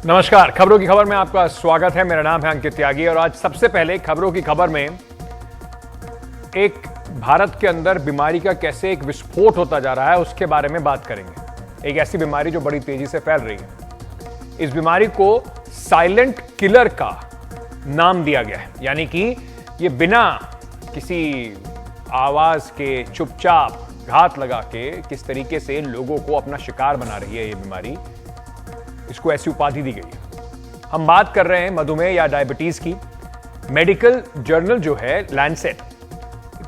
नमस्कार, खबरों की खबर में आपका स्वागत है। मेरा नाम है अंकित त्यागी और आज सबसे पहले खबरों की खबर में एक भारत के अंदर बीमारी का कैसे एक विस्फोट होता जा रहा है उसके बारे में बात करेंगे। एक ऐसी बीमारी जो बड़ी तेजी से फैल रही है। इस बीमारी को साइलेंट किलर का नाम दिया गया है, यानी कि ये बिना किसी आवाज के चुपचाप घात लगा के किस तरीके से लोगों को अपना शिकार बना रही है ये बीमारी, इसको ऐसी उपाधि दी गई है। हम बात कर रहे हैं मधुमेह या डायबिटीज की। मेडिकल जर्नल जो है लैंसेट,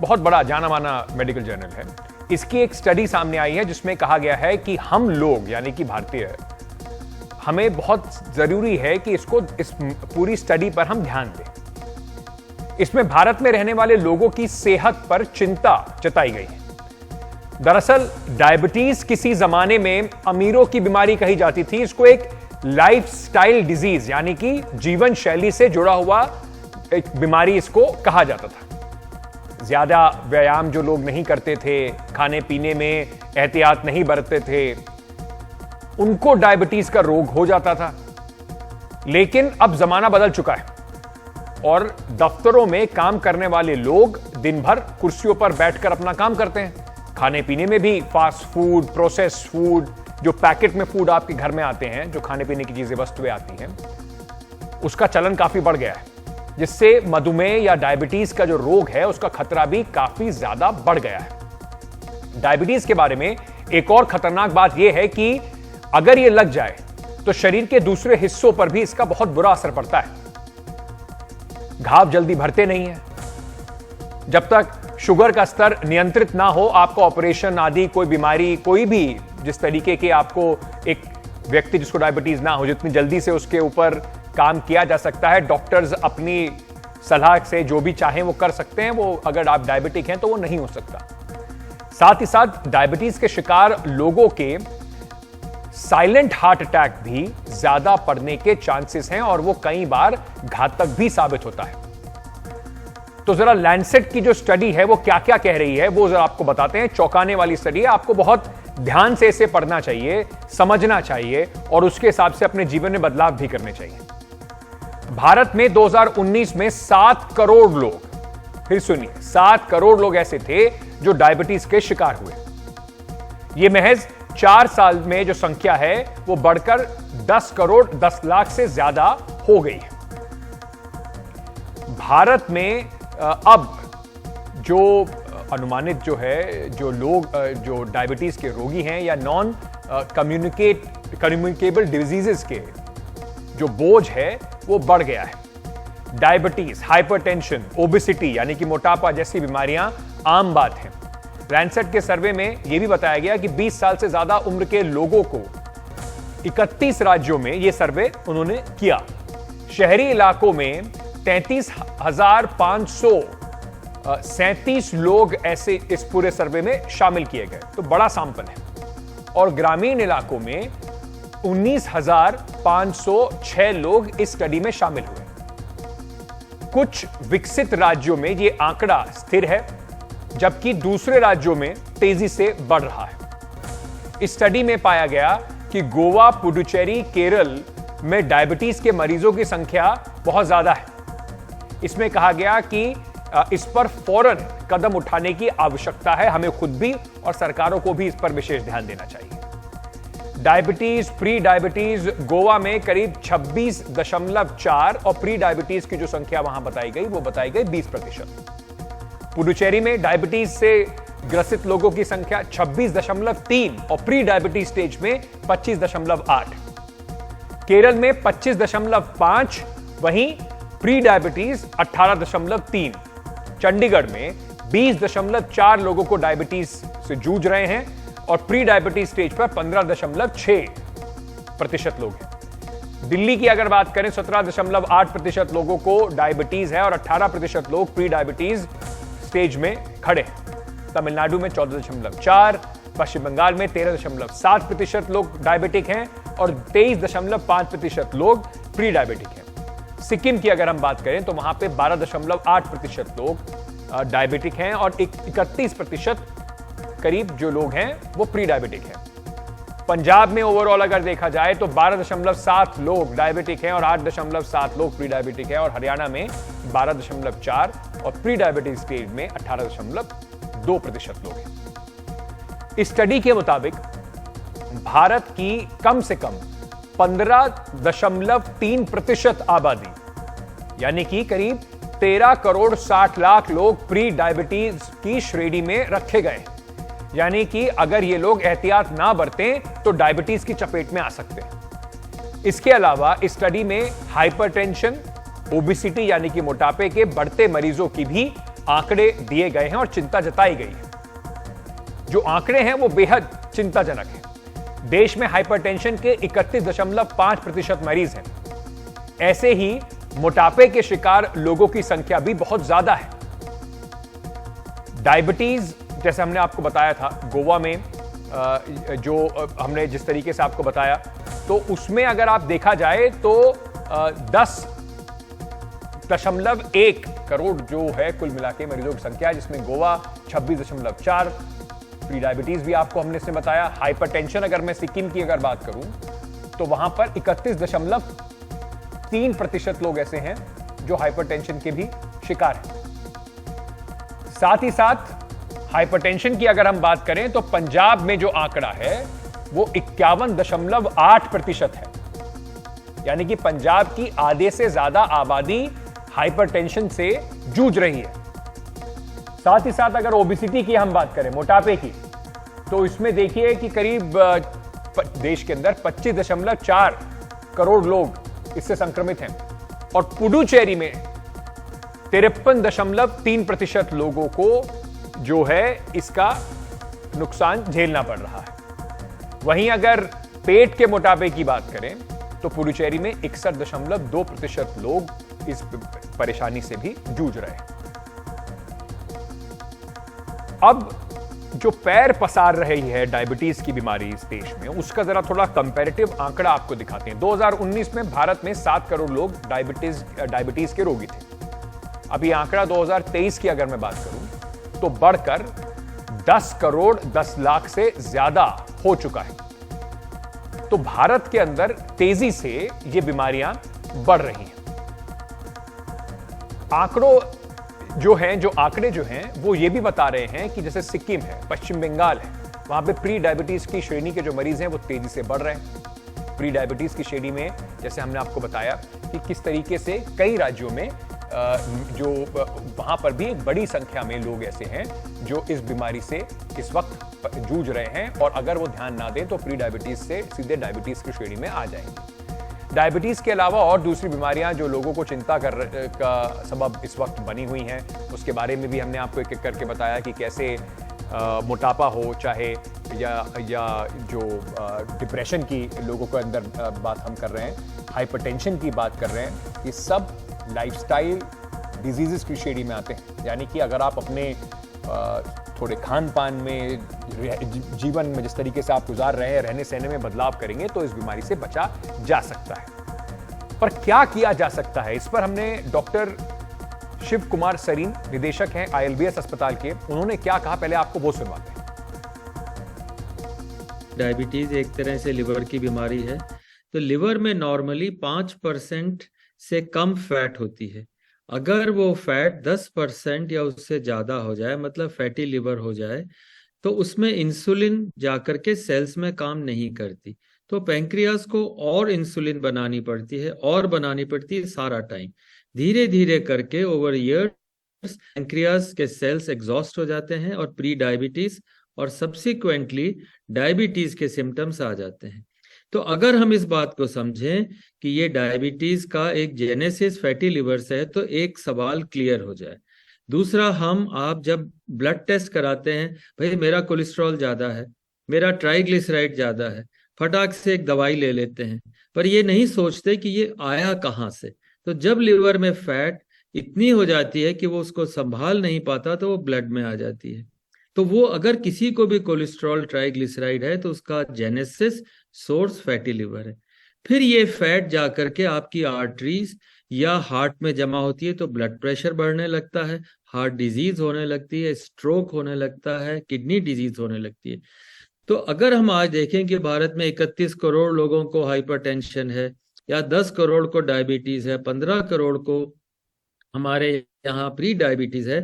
बहुत बड़ा जाना माना मेडिकल जर्नल है, इसकी एक स्टडी सामने आई है जिसमें कहा गया है कि हम लोग यानी कि भारतीय, हमें बहुत जरूरी है कि इस पूरी स्टडी पर हम ध्यान दें। इसमें भारत में रहने वाले लोगों की सेहत पर चिंता जताई गई है। दरअसल डायबिटीज किसी जमाने में अमीरों की बीमारी कही जाती थी। इसको एक लाइफस्टाइल डिजीज यानी कि जीवन शैली से जुड़ा हुआ एक बीमारी इसको कहा जाता था। ज्यादा व्यायाम जो लोग नहीं करते थे, खाने पीने में एहतियात नहीं बरतते थे, उनको डायबिटीज का रोग हो जाता था। लेकिन अब जमाना बदल चुका है और दफ्तरों में काम करने वाले लोग दिन भर कुर्सियों पर बैठकर अपना काम करते हैं। खाने पीने में भी फास्ट फूड, प्रोसेस्ड फूड, जो पैकेट में फूड आपके घर में आते हैं, जो खाने पीने की चीजें वस्तुएं आती हैं, उसका चलन काफी बढ़ गया है, जिससे मधुमेह या डायबिटीज का जो रोग है उसका खतरा भी काफी ज्यादा बढ़ गया है। डायबिटीज के बारे में एक और खतरनाक बात यह है कि अगर यह लग जाए तो शरीर के दूसरे हिस्सों पर भी इसका बहुत बुरा असर पड़ता है। घाव जल्दी भरते नहीं है। जब तक शुगर का स्तर नियंत्रित ना हो, आपका ऑपरेशन आदि कोई बीमारी, कोई भी जिस तरीके के आपको एक व्यक्ति जिसको डायबिटीज ना हो, जितनी जल्दी से उसके ऊपर काम किया जा सकता है, डॉक्टर्स अपनी सलाह से जो भी चाहें वो कर सकते हैं, वो अगर आप डायबिटिक हैं तो वो नहीं हो सकता। साथ ही साथ डायबिटीज के शिकार लोगों के साइलेंट हार्ट अटैक भी ज्यादा पड़ने के चांसेस हैं और वो कई बार घातक भी साबित होता है। तो जरा लैंसेट की जो स्टडी है वो क्या क्या कह रही है वो जरा आपको बताते हैं। चौंकाने वाली स्टडी है, आपको बहुत ध्यान से इसे पढ़ना चाहिए, समझना चाहिए और उसके हिसाब से अपने जीवन में बदलाव भी करने चाहिए। भारत में 2019 में 7 करोड़ लोग, फिर सुनिए, 7 करोड़ लोग ऐसे थे जो डायबिटीज के शिकार हुए। यह महज 4 साल में जो संख्या है वो बढ़कर 10 करोड़ 10 लाख से ज्यादा हो गई है। भारत में अब जो अनुमानित जो है, जो लोग जो डायबिटीज के रोगी हैं या नॉन कम्युनिकेबल डिजीजेस के जो बोझ है वो बढ़ गया है। डायबिटीज, हाइपरटेंशन, ओबेसिटी यानी कि मोटापा जैसी बीमारियां आम बात है। लैंसेट के सर्वे में यह भी बताया गया कि 20 साल से ज्यादा उम्र के लोगों को 31 राज्यों में यह सर्वे उन्होंने किया। शहरी इलाकों में 33,537 लोग ऐसे इस पूरे सर्वे में शामिल किए गए, तो बड़ा सैंपल है। और ग्रामीण इलाकों में 19,506 लोग इस स्टडी में शामिल हुए। कुछ विकसित राज्यों में यह आंकड़ा स्थिर है, जबकि दूसरे राज्यों में तेजी से बढ़ रहा है। इस स्टडी में पाया गया कि गोवा, पुडुचेरी, केरल में डायबिटीज के मरीजों की संख्या बहुत ज्यादा है। इसमें कहा गया कि इस पर फौरन कदम उठाने की आवश्यकता है। हमें खुद भी और सरकारों को भी इस पर विशेष ध्यान देना चाहिए। डायबिटीज, प्री डायबिटीज गोवा में करीब 26.4 और प्री डायबिटीज की जो संख्या वहां बताई गई वो बताई गई 20%। पुडुचेरी में डायबिटीज से ग्रसित लोगों की संख्या 26.3 और प्री डायबिटीज स्टेज में 25.8। केरल में 25.5, वहीं प्री डायबिटीज 18.3। चंडीगढ़ में 20.4 लोगों को डायबिटीज से जूझ रहे हैं और प्री डायबिटीज स्टेज पर 15.6% लोग हैं। दिल्ली की अगर बात करें 17.8% लोगों को डायबिटीज है और 18% लोग प्री डायबिटीज स्टेज में खड़े हैं। तमिलनाडु में 14.4, पश्चिम बंगाल में 13.7% लोग डायबिटिक हैं और 23.5% लोग प्री डायबिटिक हैं। सिक्किम की अगर हम बात करें तो वहां पे 12.8% लोग डायबिटिक हैं और 31% करीब जो लोग हैं वो प्री डायबिटिक हैं। पंजाब में ओवरऑल अगर देखा जाए तो 12.7 लोग डायबिटिक हैं और 8.7 लोग प्री डायबिटिक हैं, और हरियाणा में 12.4 और प्री डायबिटीज स्टेज में 18.2% लोग हैं। इस स्टडी के मुताबिक भारत की कम से कम 15.3% आबादी यानी कि करीब 13 करोड़ 60 लाख लोग प्री डायबिटीज की श्रेणी में रखे गए, यानी कि अगर ये लोग एहतियात ना बरतें तो डायबिटीज की चपेट में आ सकते हैं। इसके अलावा इस स्टडी में हाइपरटेंशन, ओबेसिटी यानी कि मोटापे के बढ़ते मरीजों की भी आंकड़े दिए गए हैं और चिंता जताई गई है। जो आंकड़े हैं वो बेहद चिंताजनक हैं। देश में हाइपरटेंशन के 31.5% मरीज हैं। ऐसे ही मोटापे के शिकार लोगों की संख्या भी बहुत ज्यादा है। डायबिटीज, जैसे हमने आपको बताया था, गोवा में जो हमने जिस तरीके से आपको बताया, तो उसमें अगर आप देखा जाए तो 10.1 करोड़ जो है कुल मिला के मरीजों की संख्या, जिसमें गोवा 26.4, प्री डायबिटीज भी आपको हमने इसमें बताया। हाइपरटेंशन, अगर मैं सिक्किम की अगर बात करूं तो वहां पर 31.3% लोग ऐसे हैं जो हाइपरटेंशन के भी शिकार हैं। साथ ही साथ हाइपरटेंशन की अगर हम बात करें तो पंजाब में जो आंकड़ा है वो 51.8% है, यानी कि पंजाब की आधे से ज्यादा आबादी हाइपरटेंशन से जूझ रही है। साथ ही साथ अगर ओबेसिटी की हम बात करें, मोटापे की, तो इसमें देखिए कि करीब देश के अंदर 25.4 करोड़ लोग इससे संक्रमित हैं, और पुडुचेरी में 53.3% लोगों को जो है इसका नुकसान झेलना पड़ रहा है। वहीं अगर पेट के मोटापे की बात करें तो पुडुचेरी में 61.2% लोग इस परेशानी से भी जूझ रहे हैं। अब जो पैर पसार रही है डायबिटीज की बीमारी इस देश में, उसका जरा थोड़ा कंपैरेटिव आंकड़ा आपको दिखाते हैं। 2019 में भारत में 7 करोड़ लोग डायबिटीज के रोगी थे। अब ये आंकड़ा 2023 की अगर मैं बात करूं तो बढ़कर 10 करोड़ 10 लाख से ज्यादा हो चुका है। तो भारत के अंदर तेजी से ये बीमारियां बढ़ रही हैं। आंकड़े जो हैं वो ये भी बता रहे हैं कि जैसे सिक्किम है, पश्चिम बंगाल है, वहां पे प्री डायबिटीज की श्रेणी के जो मरीज हैं वो तेजी से बढ़ रहे हैं। प्री डायबिटीज की श्रेणी में जैसे हमने आपको बताया कि किस तरीके से कई राज्यों में जो वहां पर भी एक बड़ी संख्या में लोग ऐसे हैं जो इस बीमारी से इस वक्त जूझ रहे हैं, और अगर वो ध्यान ना दें तो प्री डायबिटीज से सीधे डायबिटीज की श्रेणी में आ जाएंगे। डायबिटीज के अलावा और दूसरी बीमारियां जो लोगों को चिंता का सबब इस वक्त बनी हुई हैं, उसके बारे में भी हमने आपको एक एक करके बताया कि कैसे मोटापा हो चाहे या जो डिप्रेशन की लोगों के अंदर बात हम कर रहे हैं, हाइपरटेंशन की बात कर रहे हैं, ये सब लाइफस्टाइल डिजीजेस की श्रेणी में आते हैं। यानी कि अगर आप अपने थोड़े खान पान में, जीवन में जिस तरीके से आप गुजार रहे हैं, रहने सहने में बदलाव करेंगे तो इस बीमारी से बचा जा सकता है। पर क्या किया जा सकता है, इस पर हमने डॉक्टर शिव कुमार सरीन, निदेशक हैं ILBS अस्पताल के, उन्होंने क्या कहा, पहले आपको वो सुनवाते हैं। डायबिटीज एक तरह से लिवर की बीमारी है। तो लिवर में नॉर्मली 5% से कम फैट होती है। अगर वो फैट 10% या उससे ज्यादा हो जाए, मतलब फैटी लिवर हो जाए, तो उसमें इंसुलिन जाकर के सेल्स में काम नहीं करती। तो पैंक्रियास को और इंसुलिन बनानी पड़ती है सारा टाइम। धीरे धीरे करके ओवर ईयर्स पैंक्रियास के सेल्स एग्जॉस्ट हो जाते हैं और प्री डायबिटीज और सब्सिक्वेंटली डायबिटीज के सिम्टम्स आ जाते हैं। तो अगर हम इस बात को समझें कि ये डायबिटीज का एक जेनेसिस फैटी लिवर से है, तो एक सवाल क्लियर हो जाए। दूसरा, आप जब ब्लड टेस्ट कराते हैं, भाई मेरा कोलेस्ट्रॉल ज्यादा है, मेरा ट्राइग्लिसराइड ज्यादा है, फटाक से एक दवाई ले लेते हैं, पर ये नहीं सोचते कि ये आया कहाँ से। तो जब लिवर में फैट इतनी हो जाती है कि वो उसको संभाल नहीं पाता, तो वो ब्लड में आ जाती है। तो वो अगर किसी को भी कोलेस्ट्रॉल ट्राइग्लिसराइड है तो उसका जेनेसिस सोर्स फैटी लिवर है। फिर ये फैट जाकर के आपकी आर्टरीज या हार्ट में जमा होती है, तो ब्लड प्रेशर बढ़ने लगता है, हार्ट डिजीज होने लगती है, स्ट्रोक होने लगता है, किडनी डिजीज होने लगती है। तो अगर हम आज देखें कि भारत में 31 करोड़ लोगों को हाइपरटेंशन है, या 10 करोड़ को डायबिटीज है, 15 करोड़ को हमारे यहाँ प्री डायबिटीज है,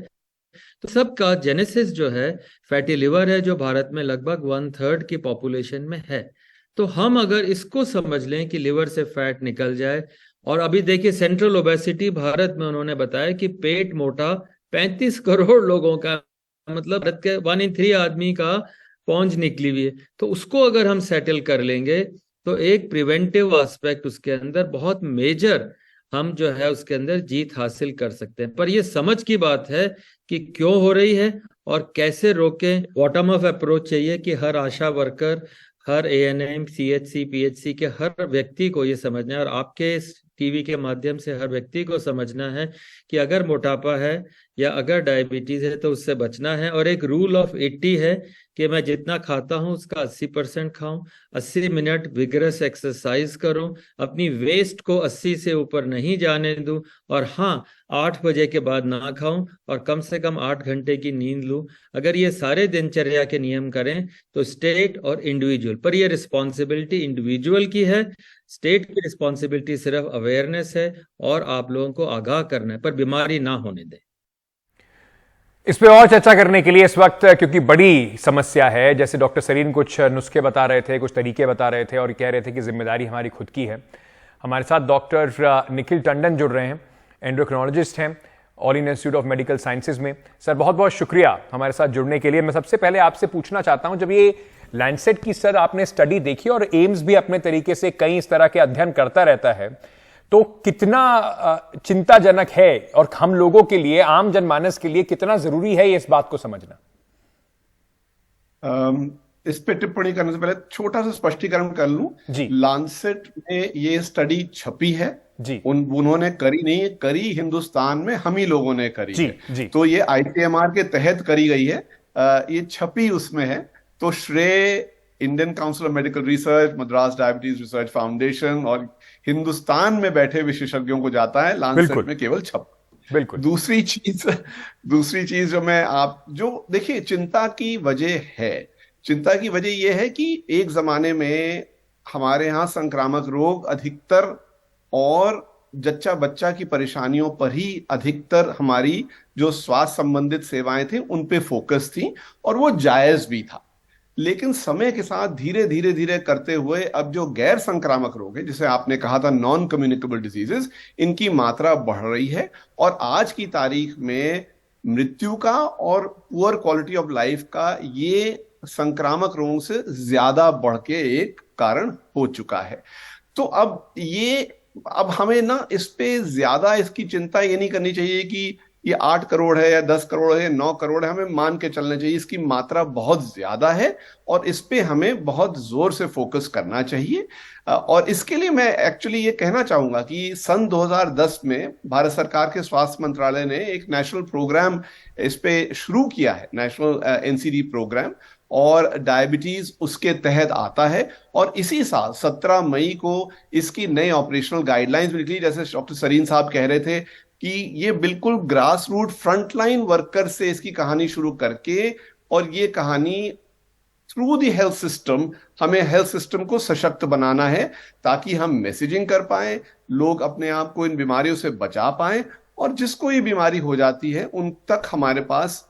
तो सबका जेनेसिस जो है फैटी लिवर है, जो भारत में लगभग 1/3 की पॉपुलेशन में है। तो हम अगर इसको समझ लें कि लिवर से फैट निकल जाए, और अभी देखिए सेंट्रल ओबेसिटी भारत में उन्होंने बताया कि पेट मोटा 35 करोड़ लोगों का, मतलब भारत के 1 in 3 आदमी का पौंज निकली हुई है। तो उसको अगर हम सेटल कर लेंगे तो एक प्रिवेंटिव एस्पेक्ट उसके अंदर बहुत मेजर हम जो है उसके अंदर जीत हासिल कर सकते हैं। पर ये समझ की बात है कि क्यों हो रही है और कैसे रोकें। बॉटम अप अप्रोच चाहिए कि हर आशा वर्कर, हर ANM, CHC, PHC के हर व्यक्ति को ये समझना है, और आपके टीवी के माध्यम से हर व्यक्ति को समझना है कि अगर मोटापा है या अगर डायबिटीज है तो उससे बचना है। और एक रूल ऑफ 80 है कि मैं जितना खाता हूं उसका 80% खाऊं, 80 मिनट विगरस एक्सरसाइज करूं, अपनी वेस्ट को 80 से ऊपर नहीं जाने दूं, और हाँ 8 बजे के बाद ना खाऊं, और कम से कम 8 घंटे की नींद लूं। अगर ये सारे दिनचर्या के नियम करें तो स्टेट और इंडिविजुअल, पर ये रिस्पॉन्सिबिलिटी इंडिविजुअल की है, स्टेट की रिस्पॉन्सिबिलिटी सिर्फ अवेयरनेस है और आप लोगों को आगाह करना है, पर बीमारी ना होने दें। इस पे और चर्चा करने के लिए इस वक्त, क्योंकि बड़ी समस्या है, जैसे डॉक्टर सरीन कुछ नुस्खे बता रहे थे, कुछ तरीके बता रहे थे और कह रहे थे कि जिम्मेदारी हमारी खुद की है। हमारे साथ डॉक्टर निखिल टंडन जुड़ रहे हैं, एंडोक्रिनोलॉजिस्ट हैं all India institute of medical sciences में। सर बहुत बहुत शुक्रिया हमारे साथ जुड़ने के लिए। मैं सबसे पहले आपसे पूछना चाहता हूं, जब ये लैंडसेट की सर आपने स्टडी देखी और एम्स भी अपने तरीके से कई इस तरह के अध्ययन करता रहता है, तो कितना चिंताजनक है और हम लोगों के लिए, आम जनमानस के लिए कितना जरूरी है ये इस बात को समझना? इस पे टिप्पणी करने से पहले छोटा सा स्पष्टीकरण कर लूं जी। लांसेट में ये स्टडी छपी है जी। उन्होंने करी नहीं है, करी हिंदुस्तान में हम ही लोगों ने करी जी, है। जी। तो ये ICMR के तहत करी गई है, ये छपी उसमें है। तो श्रेय Indian council of medical research, Madras diabetes research foundation और हिंदुस्तान में बैठे विशेषज्ञों को जाता है, लांसेट में केवल छप। बिल्कुल। दूसरी चीज जो देखिए चिंता की वजह है, चिंता की वजह यह है कि एक जमाने में हमारे यहाँ संक्रामक रोग अधिकतर और जच्चा बच्चा की परेशानियों पर ही अधिकतर हमारी जो स्वास्थ्य संबंधित सेवाएं थी उन पे फोकस थी, और वो जायज भी था। लेकिन समय के साथ धीरे धीरे धीरे करते हुए अब जो गैर संक्रामक रोग है, जिसे आपने कहा था नॉन कम्युनिकेबल डिजीजेस, इनकी मात्रा बढ़ रही है, और आज की तारीख में मृत्यु का और पुअर क्वालिटी ऑफ लाइफ का ये संक्रामक रोगों से ज्यादा बढ़ के एक कारण हो चुका है। तो अब हमें ना इस पे ज्यादा इसकी चिंता ये नहीं करनी चाहिए कि ये 8 करोड़ है या 10 करोड़ है या 9 करोड़ है, हमें मान के चलना चाहिए इसकी मात्रा बहुत ज्यादा है और इस पे हमें बहुत जोर से फोकस करना चाहिए। और इसके लिए मैं एक्चुअली ये कहना चाहूंगा कि सन 2010 में भारत सरकार के स्वास्थ्य मंत्रालय ने एक नेशनल प्रोग्राम इस पे शुरू किया है, नेशनल NCD प्रोग्राम, और डायबिटीज उसके तहत आता है। और इसी साल 17 मई को इसकी नई ऑपरेशनल गाइडलाइंस निकली। जैसे डॉक्टर सरीन साहब कह रहे थे कि ये बिल्कुल ग्रास रूट फ्रंटलाइन वर्कर से इसकी कहानी शुरू करके, और ये कहानी थ्रू द हेल्थ सिस्टम, हमें हेल्थ सिस्टम को सशक्त बनाना है ताकि हम मैसेजिंग कर पाए, लोग अपने आप को इन बीमारियों से बचा पाए, और जिसको ये बीमारी हो जाती है उन तक हमारे पास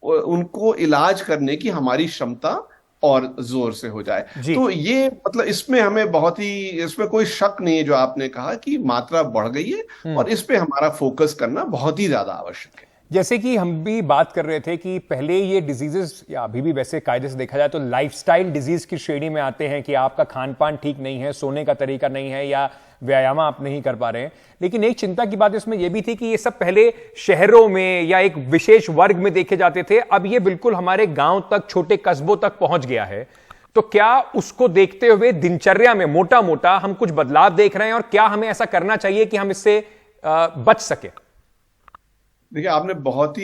उनको इलाज करने की हमारी क्षमता और जोर से हो जाए। तो ये मतलब इसमें हमें इसमें कोई शक नहीं है जो आपने कहा कि मात्रा बढ़ गई है, और इस पे हमारा फोकस करना बहुत ही ज्यादा आवश्यक है। जैसे कि हम भी बात कर रहे थे कि पहले ये डिजीजेस, या अभी भी वैसे कायदे से देखा जाए तो लाइफस्टाइल डिजीज की श्रेणी में आते हैं कि आपका खान पान ठीक नहीं है, सोने का तरीका नहीं है, या व्यायाम आप नहीं कर पा रहे हैं। लेकिन एक चिंता की बात इसमें यह भी थी कि ये सब पहले शहरों में या एक विशेष वर्ग में देखे जाते थे, अब ये बिल्कुल हमारे गांव तक, छोटे कस्बों तक पहुंच गया है। तो क्या उसको देखते हुए दिनचर्या में मोटा मोटा हम कुछ बदलाव देख रहे हैं, और क्या हमें ऐसा करना चाहिए कि हम इससे बच सके? देखिए आपने बहुत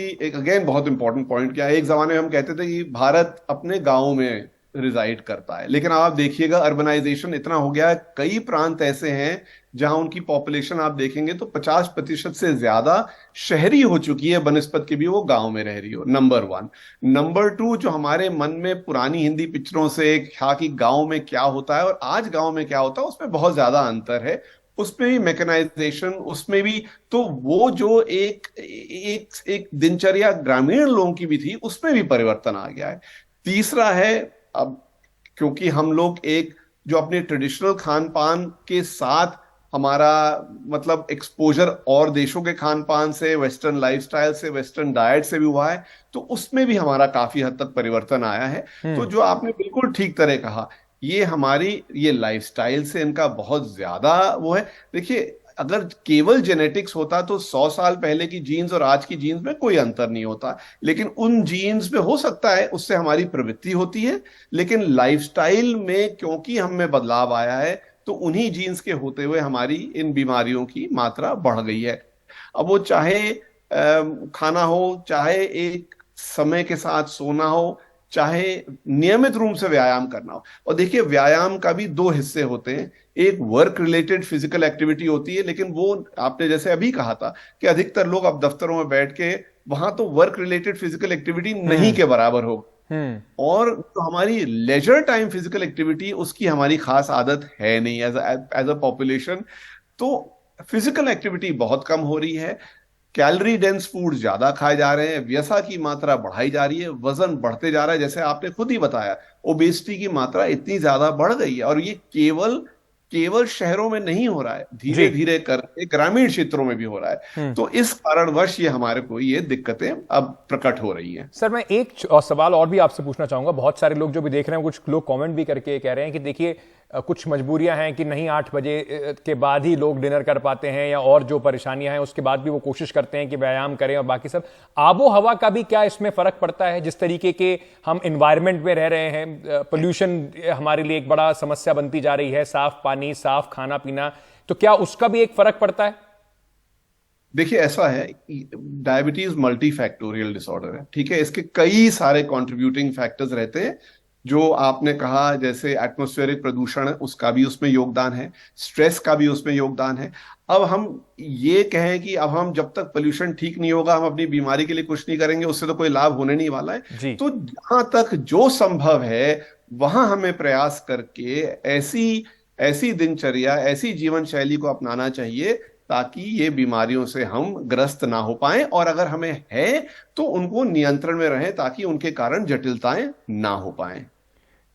इंपॉर्टेंट पॉइंट किया। एक जमाने में हम कहते थे कि भारत अपने गाँव में रिजाइड करता है। लेकिन अब आप देखिएगा अर्बनाइजेशन इतना हो गया है, कई प्रांत ऐसे हैं जहां उनकी पॉपुलेशन आप देखेंगे तो 50% से ज्यादा शहरी हो चुकी है बनिस्बत के भी वो गांव में रह रही हो। नंबर 1। नंबर 2, जो हमारे मन में पुरानी हिंदी पिक्चरों से था कि गांव में क्या होता है और आज गांव में क्या होता है, उसमें बहुत ज्यादा अंतर है। उसमें भी मैकेनाइजेशन, उसमें भी तो वो जो एक एक एक दिनचर्या ग्रामीण लोगों की भी थी, उसमें भी परिवर्तन आ गया है। तीसरा है, अब क्योंकि हम लोग एक जो अपने ट्रेडिशनल खान पान के साथ हमारा मतलब एक्सपोजर और देशों के खान पान से, वेस्टर्न लाइफस्टाइल से, वेस्टर्न डाइट से भी हुआ है, तो उसमें भी हमारा काफी हद तक परिवर्तन आया है। तो जो आपने बिल्कुल ठीक तरह कहा, ये हमारी ये लाइफस्टाइल से इनका बहुत ज्यादा वो है। देखिए, अगर केवल जेनेटिक्स होता तो 100 साल पहले की जीन्स और आज की जीन्स में कोई अंतर नहीं होता, लेकिन उन जीन्स में हो सकता है उससे हमारी प्रवृत्ति होती है, लेकिन लाइफस्टाइल में क्योंकि हम में बदलाव आया है तो उन्हीं जीन्स के होते हुए हमारी इन बीमारियों की मात्रा बढ़ गई है। अब वो चाहे खाना हो, चाहे एक समय के साथ सोना हो, चाहे नियमित रूप से व्यायाम करना हो। और देखिए, व्यायाम का भी 2 हिस्से होते हैं। एक वर्क रिलेटेड फिजिकल एक्टिविटी होती है, लेकिन वो आपने जैसे अभी कहा था कि अधिकतर लोग अब दफ्तरों में बैठ के, वहां तो वर्क रिलेटेड फिजिकल एक्टिविटी नहीं के बराबर हो। और तो हमारी लेजर टाइम फिजिकल एक्टिविटी, उसकी हमारी खास आदत है नहीं एज अ पॉपुलेशन। तो फिजिकल एक्टिविटी बहुत कम हो रही है, कैलोरी डेंस फूड ज्यादा खाए जा रहे हैं, व्यसा की मात्रा बढ़ाई जा रही है, वजन बढ़ते जा रहा है। जैसे आपने खुद ही बताया, ओबेसिटी की मात्रा इतनी ज्यादा बढ़ गई है, और ये केवल शहरों में नहीं हो रहा है, धीरे धीरे करके ग्रामीण क्षेत्रों में भी हो रहा है। तो इस कारणवश ये हमारे को ये दिक्कतें अब प्रकट हो रही हैं। सर, मैं एक सवाल और भी आपसे पूछना चाहूंगा। बहुत सारे लोग जो भी देख रहे हैं, कुछ लोग कमेंट भी करके कह रहे हैं कि देखिए, कुछ मजबूरियां हैं कि नहीं 8 बजे के बाद ही लोग डिनर कर पाते हैं, या और जो परेशानियां हैं उसके बाद भी वो कोशिश करते हैं कि व्यायाम करें और बाकी सब। आबो हवा का भी क्या इसमें फर्क पड़ता है? जिस तरीके के हम एनवायरनमेंट में रह रहे हैं, पोल्यूशन हमारे लिए एक बड़ा समस्या बनती जा रही है, साफ पानी, साफ खाना पीना, तो क्या उसका भी एक फर्क पड़ता है? देखिए, ऐसा है, डायबिटीज मल्टी फैक्टोरियल डिसऑर्डर है, ठीक है। इसके कई सारे कंट्रीब्यूटिंग फैक्टर्स रहते हैं। जो आपने कहा, जैसे एटमॉस्फेरिक प्रदूषण, उसका भी उसमें योगदान है, स्ट्रेस का भी उसमें योगदान है। अब हम ये कहें कि अब हम जब तक पोल्यूशन ठीक नहीं होगा, हम अपनी बीमारी के लिए कुछ नहीं करेंगे, उससे तो कोई लाभ होने नहीं वाला है। तो जहां तक जो संभव है वहां हमें प्रयास करके ऐसी दिनचर्या, ऐसी जीवन शैली को अपनाना चाहिए ताकि ये बीमारियों से हम ग्रस्त ना हो पाएं, और अगर हमें है तो उनको नियंत्रण में रहें ताकि उनके कारण जटिलताएं ना हो पाएं।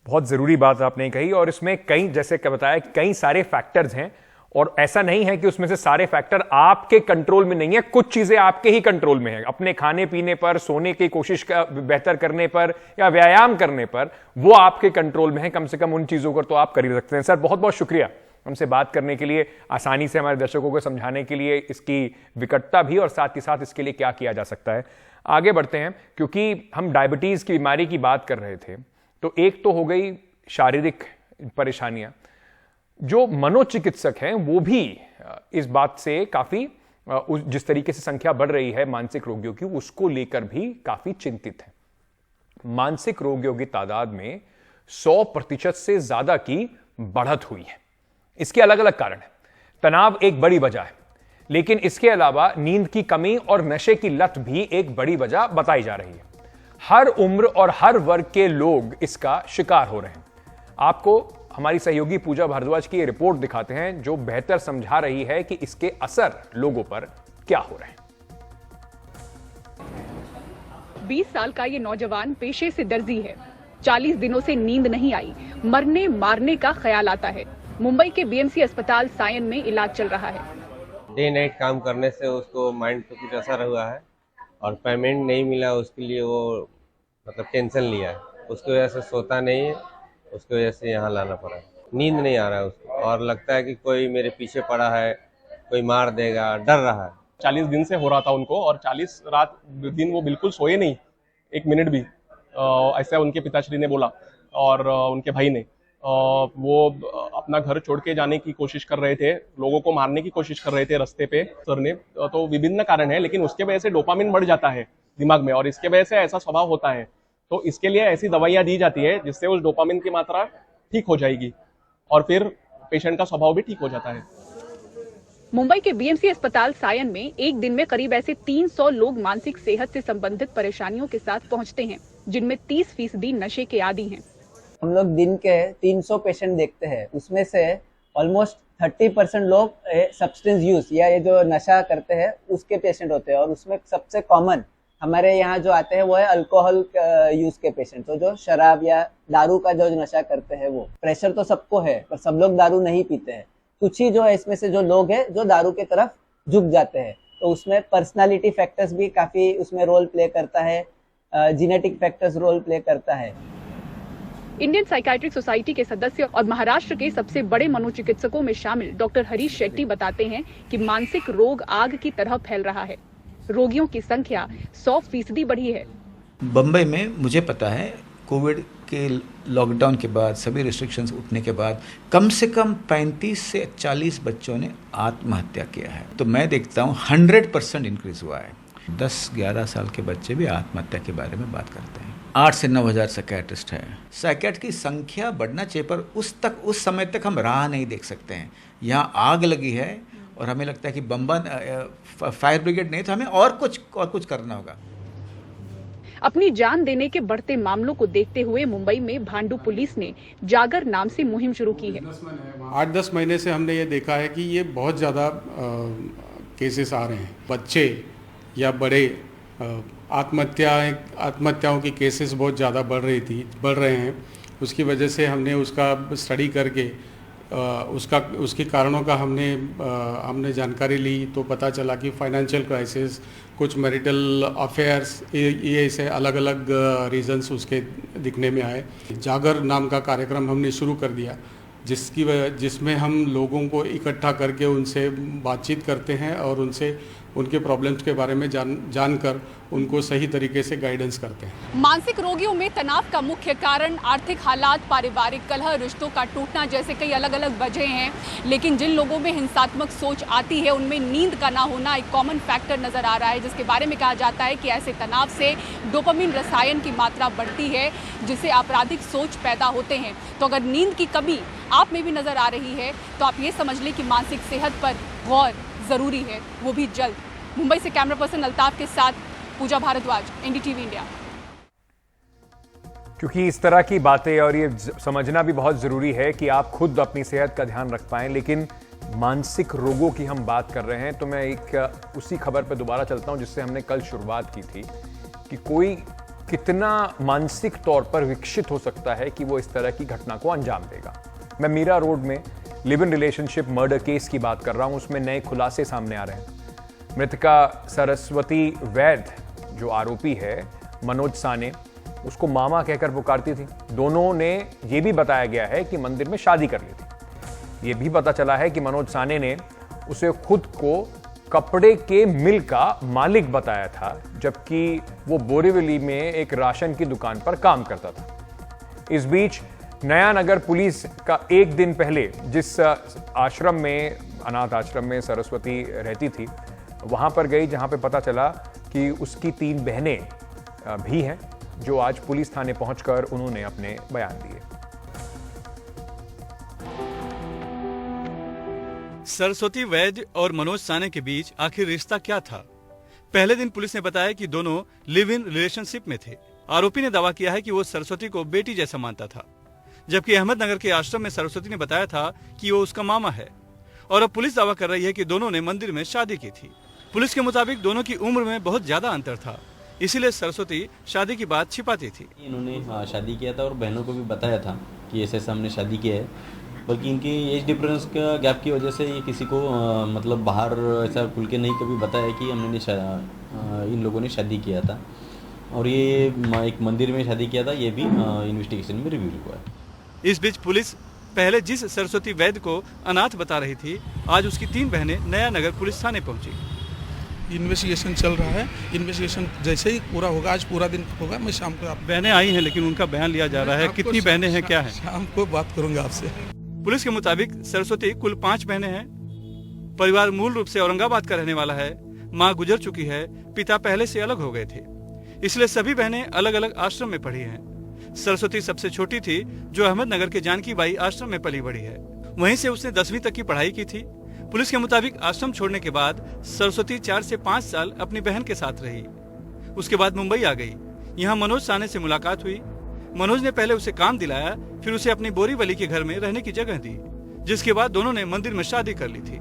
बहुत जरूरी बात आपने कही, और इसमें कई, जैसे बताया, कई सारे फैक्टर्स हैं, और ऐसा नहीं है कि उसमें से सारे फैक्टर आपके कंट्रोल में नहीं है। कुछ चीजें आपके ही कंट्रोल में है, अपने खाने पीने पर, सोने की कोशिश का बेहतर करने पर, या व्यायाम करने पर, वो आपके कंट्रोल में है। कम से कम उन चीजों को तो आप कर ही सकते हैं। सर, बहुत बहुत शुक्रिया हमसे बात करने के लिए, आसानी से हमारे दर्शकों को समझाने के लिए इसकी विकटता भी, और साथ ही साथ इसके लिए क्या किया जा सकता है। आगे बढ़ते हैं, क्योंकि हम डायबिटीज की बीमारी की बात कर रहे थे, तो एक तो हो गई शारीरिक परेशानियां। जो मनोचिकित्सक हैं वो भी इस बात से काफी, जिस तरीके से संख्या बढ़ रही है मानसिक रोगियों की, उसको लेकर भी काफी चिंतित है। मानसिक रोगियों की तादाद में 100% से ज्यादा की बढ़त हुई है। इसके अलग अलग कारण हैं। तनाव एक बड़ी वजह है, लेकिन इसके अलावा नींद की कमी और नशे की लत भी एक बड़ी वजह बताई जा रही है। हर उम्र और हर वर्ग के लोग इसका शिकार हो रहे हैं। आपको हमारी सहयोगी पूजा भारद्वाज की ये रिपोर्ट दिखाते हैं, जो बेहतर समझा रही है कि इसके असर लोगों पर क्या हो रहे हैं। 20 साल का ये नौजवान पेशे से दर्जी है। 40 दिनों से नींद नहीं आई, मरने मारने का ख्याल आता है। मुंबई के बीएमसी अस्पताल सायन में इलाज चल रहा है। डे नाइट काम करने से उसको माइंड पे कुछ असर हुआ है, और पेमेंट नहीं मिला, उसके लिए वो मतलब टेंशन लिया है, उसकी वजह से सोता नहीं है, उसकी वजह से यहाँ लाना पड़ा। नींद नहीं आ रहा है उसको, और लगता है कि कोई मेरे पीछे पड़ा है, कोई मार देगा, डर रहा है। 40 दिन से हो रहा था उनको, और 40 रात दिन वो बिल्कुल सोए नहीं, एक मिनट भी। ऐसा उनके पिताश्री ने बोला, और उनके भाई ने। वो अपना घर छोड़ के जाने की कोशिश कर रहे थे, लोगों को मारने की कोशिश कर रहे थे रास्ते पे सर ने। तो विभिन्न कारण है, लेकिन उसके वजह से डोपामिन बढ़ जाता है दिमाग में, और इसके वजह से ऐसा स्वभाव होता है। तो इसके लिए ऐसी दवाइयां दी जाती है जिससे उस डोपामिन की मात्रा ठीक हो जाएगी और फिर पेशेंट का स्वभाव भी ठीक हो जाता है। मुंबई के बीएमसी अस्पताल सायन में एक दिन में करीब ऐसे 300 लोग मानसिक सेहत से संबंधित परेशानियों के साथ पहुंचते हैं, जिनमें 30% नशे के आदी हैं। हम लोग दिन के 300 पेशेंट देखते हैं, उसमें से ऑलमोस्ट 30% लोग सब्सटेंस यूज या ये जो नशा करते हैं उसके पेशेंट होते हैं, और उसमें सबसे कॉमन हमारे यहाँ जो आते हैं वो है अल्कोहल यूज के पेशेंट। तो जो शराब या दारू का जो नशा करते हैं, वो प्रेशर तो सबको है पर सब लोग दारू नहीं पीते हैं। कुछ ही जो है इसमें से जो लोग हैं जो दारू के तरफ झुक जाते हैं, तो उसमें पर्सनालिटी फैक्टर्स भी काफी उसमें रोल प्ले करता है, जेनेटिक फैक्टर्स रोल प्ले करता है। इंडियन साइकियाट्रिक सोसाइटी के सदस्य और महाराष्ट्र के सबसे बड़े मनोचिकित्सकों में शामिल डॉक्टर हरीश शेट्टी बताते हैं कि मानसिक रोग आग की तरह फैल रहा है। रोगियों की संख्या 100% बढ़ी है। बम्बई में मुझे पता है कोविड के लॉकडाउन के बाद, सभी रिस्ट्रिक्शंस उठने के बाद कम से कम 35 से 40 बच्चों ने आत्महत्या किया है। तो मैं देखता हूँ 100% इंक्रीज हुआ है। 10-11 साल के बच्चे भी आत्महत्या के बारे में बात करते हैं। 8 से 9 हज़ार साइकियाट्रिस्ट है। साइकियाट्रिस्ट की संख्या बढ़ना चाहिए, पर उस समय तक हम राह नहीं देख सकते हैं। यहाँ आग लगी है और हमें लगता है कि फायर ब्रिगेड नहीं, तो हमें और कुछ करना होगा। अपनी जान देने के बढ़ते मामलों को देखते हुए मुंबई में भांडू पुलिस ने जागर नाम से मुहिम शुरू की है। 8-10 महीने से हमने ये देखा है कि ये बहुत ज़्यादा केसेस आ रहे हैं। बच्चे या बड़े आत्महत्याओं की केसेस बहुत ज़्यादा बढ़ रहे हैं। उसकी वजह से हमने उसका स्टडी करके उसके कारणों का हमने जानकारी ली, तो पता चला कि फाइनेंशियल क्राइसिस, कुछ मैरिटल अफेयर्स, ये ऐसे अलग अलग रीजंस उसके दिखने में आए। जागर नाम का कार्यक्रम हमने शुरू कर दिया, जिसमें हम लोगों को इकट्ठा करके उनसे बातचीत करते हैं और उनके प्रॉब्लम्स के बारे में जानकर उनको सही तरीके से गाइडेंस करते हैं। मानसिक रोगियों में तनाव का मुख्य कारण आर्थिक हालात, पारिवारिक कलह, रिश्तों का टूटना जैसे कई अलग अलग वजह हैं। लेकिन जिन लोगों में हिंसात्मक सोच आती है उनमें नींद का ना होना एक कॉमन फैक्टर नजर आ रहा है, जिसके बारे में कहा जाता है कि ऐसे तनाव से डोपामिन रसायन की मात्रा बढ़ती है, जिससे आपराधिक सोच पैदा होते हैं। तो अगर नींद की कमी आप में भी नजर आ रही है तो आप ये समझ लें कि मानसिक सेहत पर गौर जरूरी है, वो भी जल्द। मुंबई से कैमरा पर्सन अल्ताफ के साथ पूजा भारद्वाज, एनडीटीवी इंडिया। क्योंकि इस तरह की बातें और ये समझना भी बहुत जरूरी है कि आप खुद अपनी सेहत का ध्यान रख पाएं, लेकिन मानसिक रोगों की हम बात कर रहे हैं तो मैं उसी खबर पर दोबारा चलता हूं जिससे हमने कल शुरुआत की थी कि कोई कितना मानसिक तौर पर विकसित हो सकता है कि वो इस तरह की घटना को अंजाम देगा। मैं मीरा रोड में live in relationship murder case की बात कर रहा हूं। उसमें नए खुलासे सामने आ रहे हैं। मृतका सरस्वती वैद्य जो आरोपी है, मनोज साने, उसको मामा कहकर पुकारती थी। दोनों ने यह भी बताया गया है कि मंदिर में शादी कर ली थी। यह भी पता चला है कि मनोज साने ने उसे खुद को कपड़े के मिल का मालिक बताया था, जबकि वो बोरीवली में एक राशन की दुकान पर काम करता था। इस बीच नया नगर पुलिस का एक दिन पहले जिस आश्रम में, अनाथ आश्रम में सरस्वती रहती थी, वहां पर गई, जहां पे पता चला कि उसकी 3 बहनें भी हैं, जो आज पुलिस थाने पहुंचकर उन्होंने अपने बयान दिए। सरस्वती वैद्य और मनोज साने के बीच आखिर रिश्ता क्या था? पहले दिन पुलिस ने बताया कि दोनों लिव इन रिलेशनशिप में थे। आरोपी ने दावा किया है कि वो सरस्वती को बेटी जैसा मानता था, जबकि अहमदनगर के आश्रम में सरस्वती ने बताया था कि वो उसका मामा है। और अब पुलिस दावा कर रही है कि दोनों ने मंदिर में शादी की थी। पुलिस के मुताबिक दोनों की उम्र में बहुत ज्यादा अंतर था, इसीलिए सरस्वती शादी की बात छिपाती थी। इन्होंने शादी किया था और बहनों को भी बताया था कि ऐसे हमने शादी किया है, बल्कि इनकी एज डिफरेंस का गैप की वजह से ये किसी को मतलब बाहर ऐसा खुल के नहीं कभी बताया कि हमने इन लोगों ने शादी किया था। और ये एक मंदिर में शादी किया था, ये भी इन्वेस्टिगेशन में रिव्यू हुआ है। इस बीच पुलिस पहले जिस सरस्वती वैद्य को अनाथ बता रही थी, आज उसकी 3 बहनें नया नगर पुलिस थाने पहुंची। इन्वेस्टिगेशन चल रहा है। इन्वेस्टिगेशन जैसे ही पूरा होगा, आज पूरा दिन होगा, मैं शाम को बहनें आई हैं लेकिन उनका बयान लिया जा रहा है। कितनी बहनें हैं, क्या है? शाम को बात करूंगा आपसे। पुलिस के मुताबिक सरस्वती कुल 5 बहनें हैं। परिवार मूल रूप से औरंगाबाद का रहने वाला है। मां गुजर चुकी है, पिता पहले से अलग हो गए थे। इसलिए सभी बहनें अलग अलग आश्रम में पढ़ी हैं। सरस्वती सबसे छोटी थी, जो अहमदनगर के जानकी बाई आश्रम में पली बड़ी है। वहीं से उसने 10वीं तक की पढ़ाई की थी। पुलिस के मुताबिक आश्रम छोड़ने के बाद सरस्वती 4 से 5 साल अपनी बहन के साथ रही। उसके बाद मुंबई आ गई। यहाँ मनोज साने से मुलाकात हुई। मनोज ने पहले उसे काम दिलाया, फिर उसे अपनी बोरीवली के घर में रहने की जगह दी, जिसके बाद दोनों ने मंदिर में शादी कर ली थी।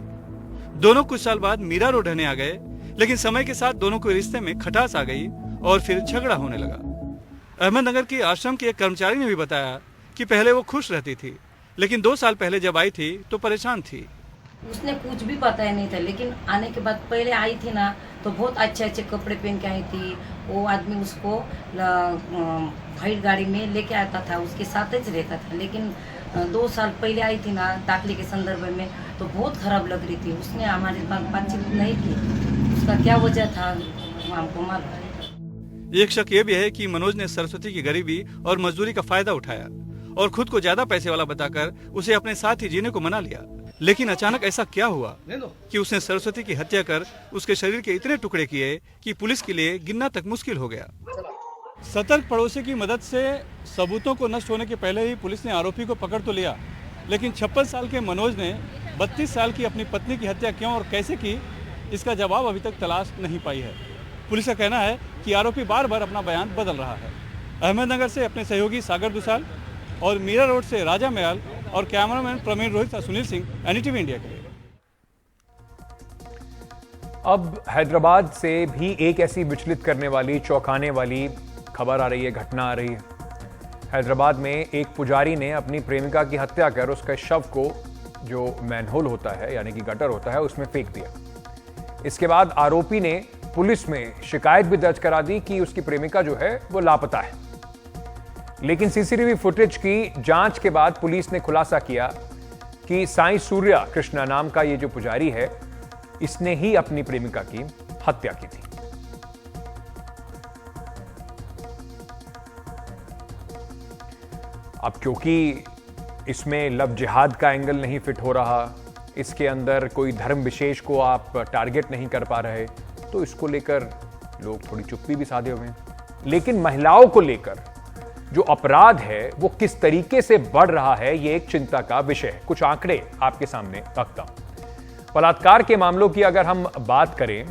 दोनों कुछ साल बाद मीरा रोड रहने आ गए, लेकिन समय के साथ दोनों के रिश्ते में खटास आ गई और फिर झगड़ा होने लगा। अहमदनगर के आश्रम के एक कर्मचारी ने भी बताया कि पहले वो खुश रहती थी, लेकिन 2 साल पहले जब आई थी तो परेशान थी। उसने कुछ भी पता ही नहीं था, लेकिन आने के बाद पहले आई थी ना तो बहुत अच्छे अच्छे कपड़े पहन के आई थी। वो आदमी उसको वाइट गाड़ी में लेके आता था, उसके साथ ही रहता था। लेकिन 2 साल पहले आई थी ना दाखिले के संदर्भ में, तो बहुत खराब लग रही थी। उसने हमारे पास बातचीत नहीं की, उसका क्या वजह था हमको मालूम है। एक शक ये भी है कि मनोज ने सरस्वती की गरीबी और मजदूरी का फायदा उठाया और खुद को ज्यादा पैसे वाला बताकर उसे अपने साथ ही जीने को मना लिया। लेकिन अचानक ऐसा क्या हुआ कि उसने सरस्वती की हत्या कर उसके शरीर के इतने टुकड़े किए कि पुलिस के लिए गिनना तक मुश्किल हो गया। सतर्क पड़ोसी की मदद से सबूतों को नष्ट होने के पहले ही पुलिस ने आरोपी को पकड़ तो लिया, लेकिन 56 साल के मनोज ने 32 साल की अपनी पत्नी की हत्या क्यों और कैसे की, इसका जवाब अभी तक तलाश नहीं पाई है। पुलिस का कहना है कि आरोपी बार बार अपना बयान बदल रहा है। अहमदनगर से अपने सहयोगी सागर दुसाल और मीरा रोड से राजा मयाल और cameraman Praveen Rohit Sunil Singh, NDTV India के लिए। अब हैदराबाद से भी एक ऐसी विचलित करने वाली, चौंकाने वाली खबर आ रही है, घटना आ रही है। हैदराबाद में एक पुजारी ने अपनी प्रेमिका की हत्या कर उसके शव को जो मैनहोल होता है यानी कि गटर होता है उसमें फेंक दिया। इसके बाद आरोपी ने पुलिस में शिकायत भी दर्ज करा दी कि उसकी प्रेमिका जो है वो लापता है। लेकिन सीसीटीवी फुटेज की जांच के बाद पुलिस ने खुलासा किया कि साईं सूर्या कृष्णा नाम का ये जो पुजारी है, इसने ही अपनी प्रेमिका की हत्या की थी। अब क्योंकि इसमें लव जिहाद का एंगल नहीं फिट हो रहा, इसके अंदर कोई धर्म विशेष को आप टारगेट नहीं कर पा रहे, तो इसको लेकर लोग थोड़ी चुप्पी भी साधे हुए हैं। लेकिन महिलाओं को लेकर जो अपराध है वो किस तरीके से बढ़ रहा है, ये एक चिंता का विषय है। कुछ आंकड़े आपके सामने रखता हूं। बलात्कार के मामलों की अगर हम बात करें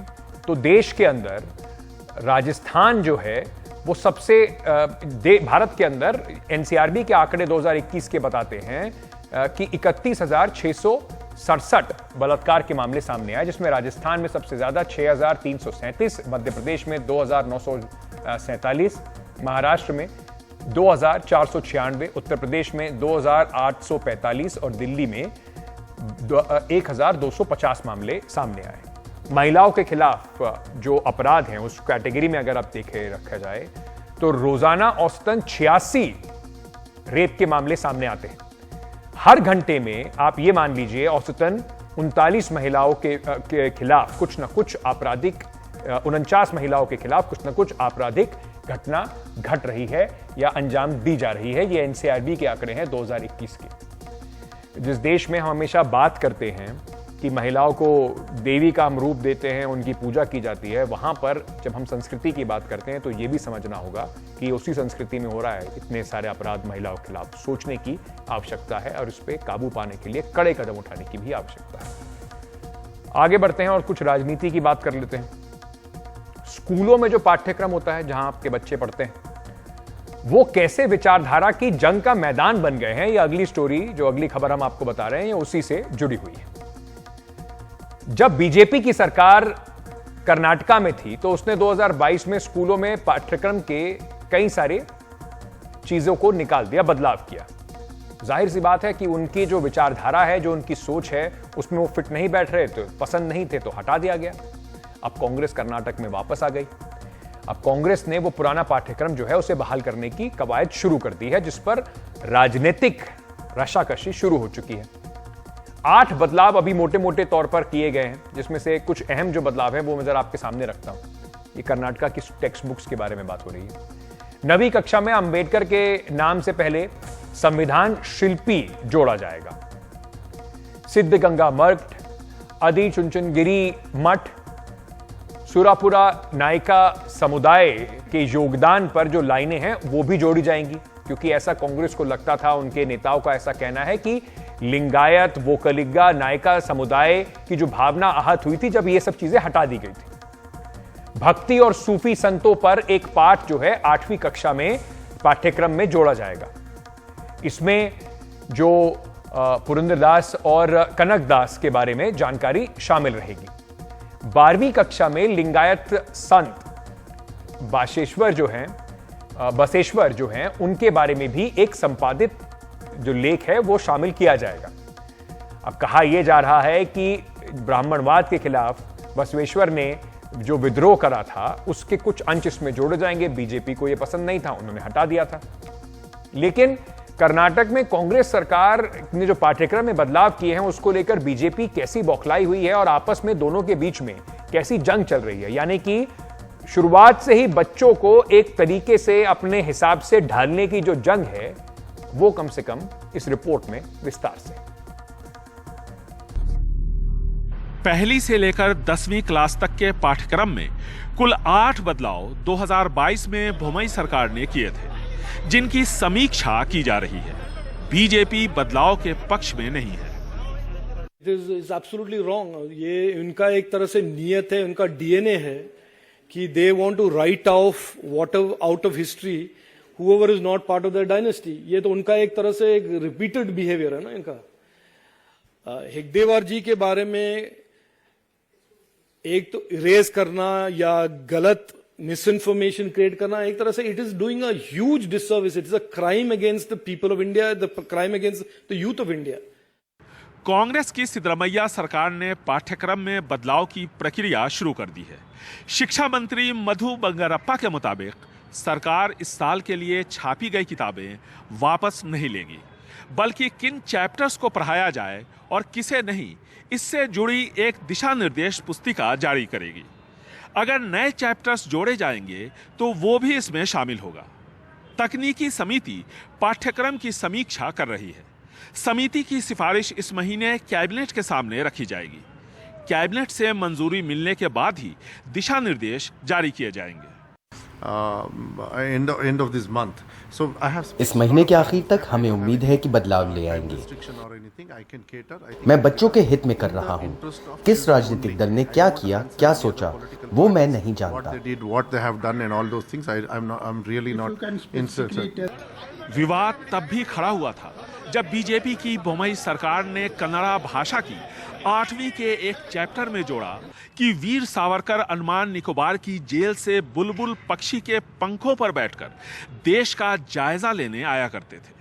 तो देश के अंदर राजस्थान जो है वो सबसे भारत के अंदर एनसीआरबी के आंकड़े 2021 के बताते हैं कि 31,667 बलात्कार के मामले सामने आए, जिसमें राजस्थान में सबसे ज्यादा 6,337, मध्य प्रदेश में 2,947, महाराष्ट्र में 2,496, उत्तर प्रदेश में 2,845 और दिल्ली में 1,250 मामले सामने आए। महिलाओं के खिलाफ जो अपराध हैं उस कैटेगरी में अगर आप रखा जाए तो रोजाना औसतन 86 रेप के मामले सामने आते हैं। हर घंटे में आप ये मान लीजिए औसतन 39 महिलाओं के खिलाफ कुछ न कुछ आपराधिक 49 महिलाओं के खिलाफ कुछ न कुछ आपराधिक घटना घट रही है या अंजाम दी जा रही है। ये एनसीआरबी के आंकड़े हैं 2021 के। जिस देश में हम हमेशा बात करते हैं कि महिलाओं को देवी का हम रूप देते हैं, उनकी पूजा की जाती है, वहां पर जब हम संस्कृति की बात करते हैं तो ये भी समझना होगा कि उसी संस्कृति में हो रहा है इतने सारे अपराध महिलाओं के खिलाफ। सोचने की आवश्यकता है और इस पर काबू पाने के लिए कड़े कदम उठाने की भी आवश्यकता है। आगे बढ़ते हैं और कुछ राजनीति की बात कर लेते हैं। स्कूलों में जो पाठ्यक्रम होता है जहां आपके बच्चे पढ़ते हैं वो कैसे विचारधारा की जंग का मैदान बन गए हैं, ये अगली स्टोरी, जो अगली खबर हम आपको बता रहे हैं, ये उसी से जुड़ी हुई है। जब बीजेपी की सरकार कर्नाटका में थी तो उसने 2022 में स्कूलों में पाठ्यक्रम के कई सारे चीजों को निकाल दिया, बदलाव किया। जाहिर सी बात है कि उनकी जो विचारधारा है, जो उनकी सोच है, उसमें वो फिट नहीं बैठ रहे, तो पसंद नहीं थे तो हटा दिया गया। अब कांग्रेस कर्नाटक में वापस आ गई। अब कांग्रेस ने वो पुराना पाठ्यक्रम जो है उसे बहाल करने की कवायद शुरू कर दी है, जिस पर राजनीतिक रशाकशी शुरू हो चुकी है। 8 बदलाव अभी मोटे मोटे तौर पर किए गए हैं, जिसमें से कुछ अहम जो बदलाव है वो मैं जरा आपके सामने रखता हूं। ये कर्नाटका की टेक्स्ट बुक्स के बारे में बात हो रही है। 9वीं कक्षा में अंबेडकर के नाम से पहले संविधान शिल्पी जोड़ा जाएगा। सिद्धगंगा मठ, आदि चुनचनगिरी मठ, सुरापुरा नायका समुदाय के योगदान पर जो लाइनें हैं वो भी जोड़ी जाएंगी, क्योंकि ऐसा कांग्रेस को लगता था, उनके नेताओं का ऐसा कहना है कि लिंगायत, वोकलिगा, नायका समुदाय की जो भावना आहत हुई थी जब ये सब चीजें हटा दी गई थी। भक्ति और सूफी संतों पर एक पाठ जो है 8वीं कक्षा में पाठ्यक्रम में जोड़ा जाएगा। इसमें जो पुरंदरदास और कनकदास के बारे में जानकारी शामिल रहेगी। 12वीं कक्षा में लिंगायत संत बसेश्वर जो हैं उनके बारे में भी एक संपादित जो लेख है वो शामिल किया जाएगा। अब कहा यह जा रहा है कि ब्राह्मणवाद के खिलाफ बसवेश्वर ने जो विद्रोह करा था उसके कुछ अंश इसमें जोड़े जाएंगे। बीजेपी को यह पसंद नहीं था, उन्होंने हटा दिया था। लेकिन कर्नाटक में कांग्रेस सरकार ने जो पाठ्यक्रम में बदलाव किए हैं उसको लेकर बीजेपी कैसी बौखलाई हुई है और आपस में दोनों के बीच में कैसी जंग चल रही है, यानी कि शुरुआत से ही बच्चों को एक तरीके से अपने हिसाब से ढालने की जो जंग है वो कम से कम इस रिपोर्ट में विस्तार से। पहली से लेकर 10वीं क्लास तक के पाठ्यक्रम में कुल 8 बदलाव 2022 में भोमई सरकार ने किए थे, जिनकी समीक्षा की जा रही है। बीजेपी बदलाव के पक्ष में नहीं है। It's absolutely wrong. ये उनका एक तरह से नियत है, उनका डीएनए है कि they want to write off what out of history whoever is not part of the dynasty. ये तो उनका एक तरह से एक रिपीटेड बिहेवियर है ना इनका। हेगडेवार जी के बारे में एक तो इरेज करना या गलत मिसइंफॉर्मेशन क्रिएट करना, एक तरह से it is doing a huge disservice. It is a crime against the people of India, the crime against the youth of India. Congress की सिद्धरमैया सरकार ने पाठ्यक्रम में बदलाव की प्रक्रिया शुरू कर दी है। शिक्षा मंत्री मधु बंगारप्पा के मुताबिक सरकार इस साल के लिए छापी गई किताबें वापस नहीं लेगी, बल्कि किन चैप्टर्स को पढ़ाया जाए और किसे नहीं, इससे जुड़ी एक दिशा निर्देश पुस्तिका जारी करेगी। अगर नए चैप्टर्स जोड़े जाएंगे तो वो भी इसमें शामिल होगा। तकनीकी समिति पाठ्यक्रम की समीक्षा कर रही है। समिति की सिफारिश इस महीने कैबिनेट के सामने रखी जाएगी। कैबिनेट से मंजूरी मिलने के बाद ही दिशा निर्देश जारी किए जाएंगे। end of this month. So I have इस महीने के आखिर तक हमें उम्मीद है कि बदलाव ले आएंगे। मैं बच्चों के हित में कर रहा हूँ। किस राजनीतिक दल ने क्या किया, क्या सोचा, वो मैं नहीं जानता। विवाद तब भी खड़ा हुआ था जब बीजेपी की भोमई सरकार ने कन्नड़ा भाषा की 8वीं के एक चैप्टर में जोड़ा कि वीर सावरकर अंडमान निकोबार की जेल से बुलबुल पक्षी के पंखों पर बैठकर देश का जायजा लेने आया करते थे।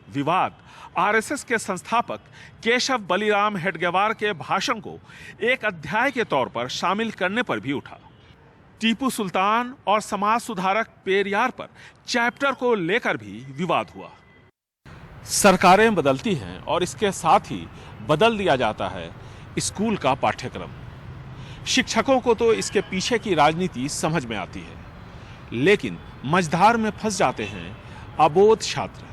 विवाद आरएसएस के संस्थापक केशव बलिराम हेडगेवार के भाषण को एक अध्याय के तौर पर शामिल करने पर भी उठा। टीपू सुल्तान और समाज सुधारक पेरियार पर चैप्टर को लेकर भी विवाद हुआ। सरकारें बदलती हैं और इसके साथ ही बदल दिया जाता है स्कूल का पाठ्यक्रम। शिक्षकों को तो इसके पीछे की राजनीति समझ में आती है, लेकिन मझधार में फंस जाते हैं अबोध छात्र,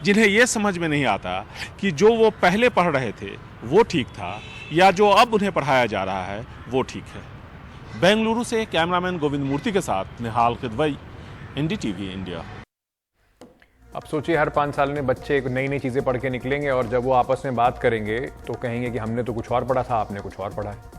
जिन्हें यह समझ में नहीं आता कि जो वो पहले पढ़ रहे थे वो ठीक था या जो अब उन्हें पढ़ाया जा रहा है वो ठीक है। बेंगलुरु से कैमरामैन गोविंद मूर्ति के साथ निहाल किदवई, एनडीटीवी इंडिया। अब सोचिए हर 5 साल में बच्चे नई नई चीज़ें पढ़ के निकलेंगे और जब वो आपस में बात करेंगे तो कहेंगे कि हमने तो कुछ और पढ़ा था, आपने कुछ और पढ़ा है।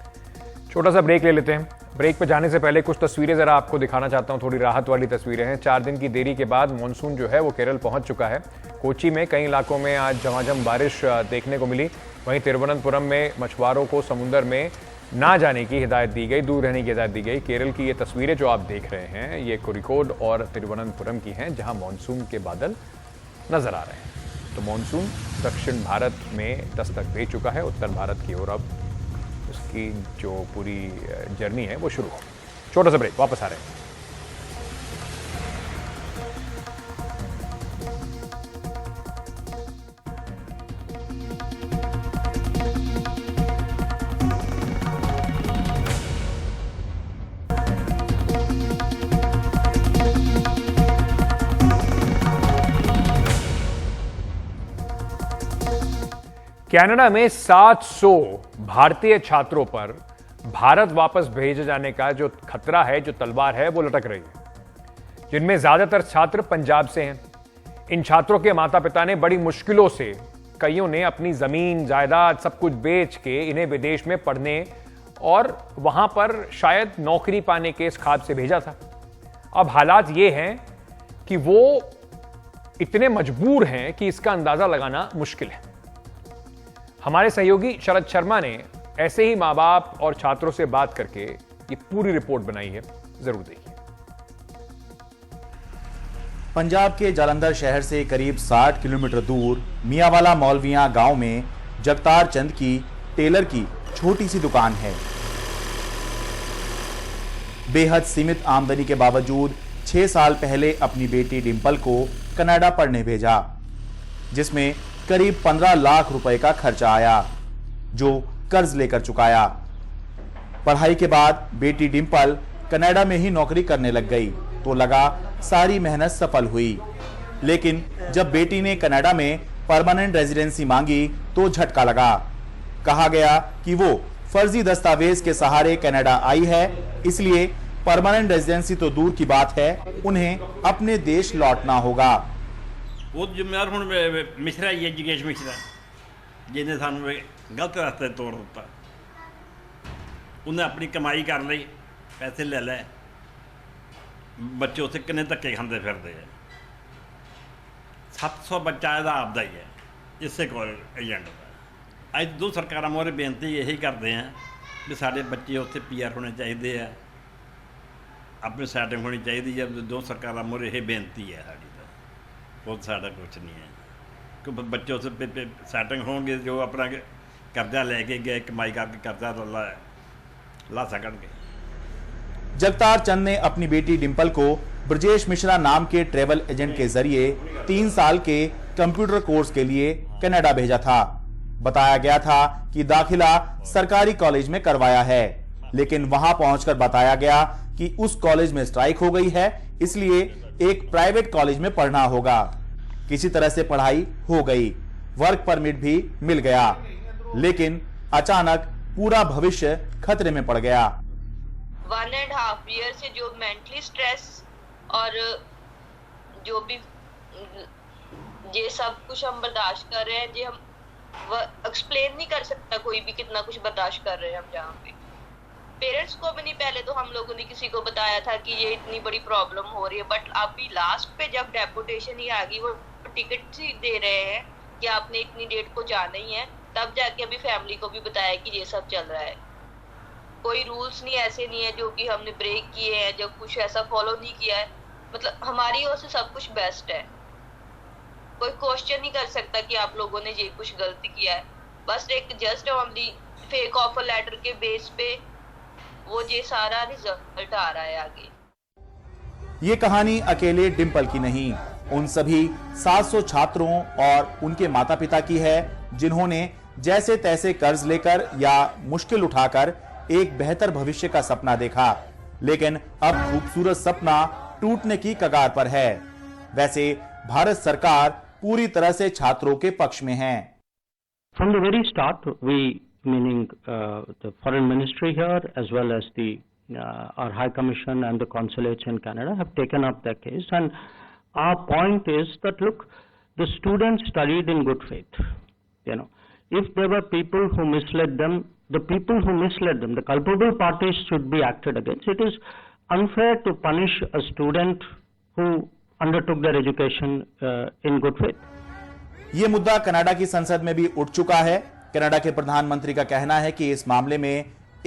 छोटा सा ब्रेक ले लेते हैं। ब्रेक पे जाने से पहले कुछ तस्वीरें ज़रा आपको दिखाना चाहता हूँ, थोड़ी राहत वाली तस्वीरें हैं। 4 दिन की देरी के बाद मानसून जो है वो केरल पहुँच चुका है। कोची में कई इलाकों में आज झमाझम बारिश देखने को मिली। वहीं तिरुवनंतपुरम में मछुआरों को समुद्र में ना जाने की हिदायत दी गई, दूर रहने की हिदायत दी गई। केरल की ये तस्वीरें जो आप देख रहे हैं ये कोरिकोड और तिरुवनंतपुरम की हैं, जहां मानसून के बादल नजर आ रहे हैं। तो मानसून दक्षिण भारत में दस्तक दे चुका है। उत्तर भारत की ओर अब उसकी जो पूरी जर्नी है वो शुरू हो। छोटा सा ब्रेक, वापस आ रहे हैं। कनाडा में 700 भारतीय छात्रों पर भारत वापस भेजे जाने का जो खतरा है, जो तलवार है, वो लटक रही है, जिनमें ज्यादातर छात्र पंजाब से हैं। इन छात्रों के माता पिता ने बड़ी मुश्किलों से, कईयों ने अपनी जमीन जायदाद सब कुछ बेच के इन्हें विदेश में पढ़ने और वहां पर शायद नौकरी पाने के इस ख्वाब से भेजा था। अब हालात ये हैं कि वो इतने मजबूर हैं कि इसका अंदाजा लगाना मुश्किल है। हमारे सहयोगी शरद शर्मा ने ऐसे ही मां बाप और छात्रों से बात करके ये पूरी रिपोर्ट बनाई है, जरूर देखिए। पंजाब के जालंधर शहर से करीब 60 किलोमीटर दूर मियांवाला मौलविया गांव में जगतार चंद की टेलर की छोटी सी दुकान है। बेहद सीमित आमदनी के बावजूद 6 साल पहले अपनी बेटी डिंपल को कनाडा पढ़ने भेजा, जिसमें करीब 15 लाख रुपए का खर्चा आया, जो कर्ज लेकर चुकाया। पढ़ाई के बाद बेटी डिंपल कनाडा में ही नौकरी करने लग गई तो लगा सारी मेहनत सफल हुई। लेकिन जब बेटी ने कनाडा में परमानेंट रेजिडेंसी मांगी तो झटका लगा। कहा गया कि वो फर्जी दस्तावेज के सहारे कनाडा आई है, इसलिए परमानेंट रेजिडेंसी तो दूर की बात है, उन्हें अपने देश लौटना होगा। वो जिम्मेदार हुण मिश्रा ही है, जिगेश मिश्रा, जिन्हें सानू गलत रास्ते तोड़ दिता। उन्हें अपनी कमाई कर ली, पैसे ले ले, बच्चे उसे किन्ने धक्के खाते फिरते हैं। 700 बच्चा ਇਹਦਾ ਆਪਦਾ ही है, ਇਸੇ ਕੋਲ ਏਜੰਟ ਦਾ। ਅੱਜ ਦੋ ਸਰਕਾਰਾਂ ਮੋਰੇ ਬੇਨਤੀ ਇਹੀ ਕਰਦੇ ਆ ਵੀ ਸਾਡੇ ਬੱਚੇ ਉੱਥੇ ਪੀਆਰ ਹੋਣੇ ਚਾਹੀਦੇ ਆ, ਆਪਣੀ ਸੈਟਿੰਗ ਹੋਣੀ ਚਾਹੀਦੀ ਹੈ। ਦੋ ਸਰਕਾਰਾਂ ਮੋਰੇ ਇਹ ਬੇਨਤੀ ਹੈ ਸਾਡੀ, ਤਾਂ ਬਹੁਤ ਸਾਡਾ ਕੁਛ ਨਹੀਂ ਹੈ ਕਿ ਬੱਚੇ ਉੱਥੇ ਸੈਟਿੰਗ ਹੋਣਗੇ, ਜੋ ਆਪਣਾ ਕਰਜ਼ਾ ਲੈ ਕੇ ਗਏ, ਕਮਾਈ ਕਰਕੇ ਕਰਜ਼ਾ ला सकेंगे। जगतार चंद ने अपनी बेटी डिंपल को ब्रजेश मिश्रा नाम के ट्रेवल एजेंट के जरिए 3 साल के कंप्यूटर कोर्स के लिए कनाडा भेजा था। बताया गया था कि दाखिला सरकारी कॉलेज में करवाया है, लेकिन वहां पहुंचकर बताया गया कि उस कॉलेज में स्ट्राइक हो गई है, इसलिए एक प्राइवेट कॉलेज में पढ़ना होगा। किसी तरह से पढ़ाई हो गई, वर्क परमिट भी मिल गया, लेकिन अचानक पूरा भविष्य खतरे में पड़ गया। 1.5 ईयर से जो मेंटली स्ट्रेस और जो भी ये सब कुछ हम बर्दाश्त कर रहे हैं, जी हम एक्सप्लेन नहीं कर सकता कोई भी कितना कुछ बर्दाश्त कर रहे हैं हम। जहाँ पे पेरेंट्स को भी नहीं, पहले तो हम लोगों ने किसी को बताया था कि ये इतनी बड़ी प्रॉब्लम हो रही है, बट अभी लास्ट पे जब डेपुटेशन ही आ गई, वो टिकट ही दे रहे हैं कि आपने इतनी डेट को जाना ही है, तब जाके अभी फैमिली को भी बताया कि ये सब चल रहा है। कोई रूल्स नहीं ऐसे नहीं है जो कि हमने ब्रेक किए हैं, जो कुछ ऐसा फॉलो नहीं किया है। मतलब हमारी ओर से सब कुछ बेस्ट है, कोई क्वेश्चन नहीं कर सकता कि आप लोगों ने ये कुछ गलती किया है। बस एक just only fake offer letter के बेस पे वो ये सारा रिजल्ट आ रहा है आगे। ये कहानी अकेले डिंपल की नहीं, उन सभी 700 छात्रों और उनके माता पिता की है, जिन्होंने जैसे तैसे कर्ज लेकर या मुश्किल उठाकर एक बेहतर भविष्य का सपना देखा, लेकिन अब खूबसूरत सपना टूटने की कगार पर है। वैसे भारत सरकार पूरी तरह से छात्रों के पक्ष में है। From the very start, we, meaning the foreign ministry here as well as the our High Commission and the consulates in Canada have taken up the case, and our point is that look, the students studied in good faith. You know, if there were people who misled them, the people who misled them, the culpable parties should be acted against. It is unfair to punish a student who undertook their education in good faith. ये मुद्दा Canada की संसद में भी उठ चुका है। Canada के प्रधानमंत्री का कहना है कि इस मामले में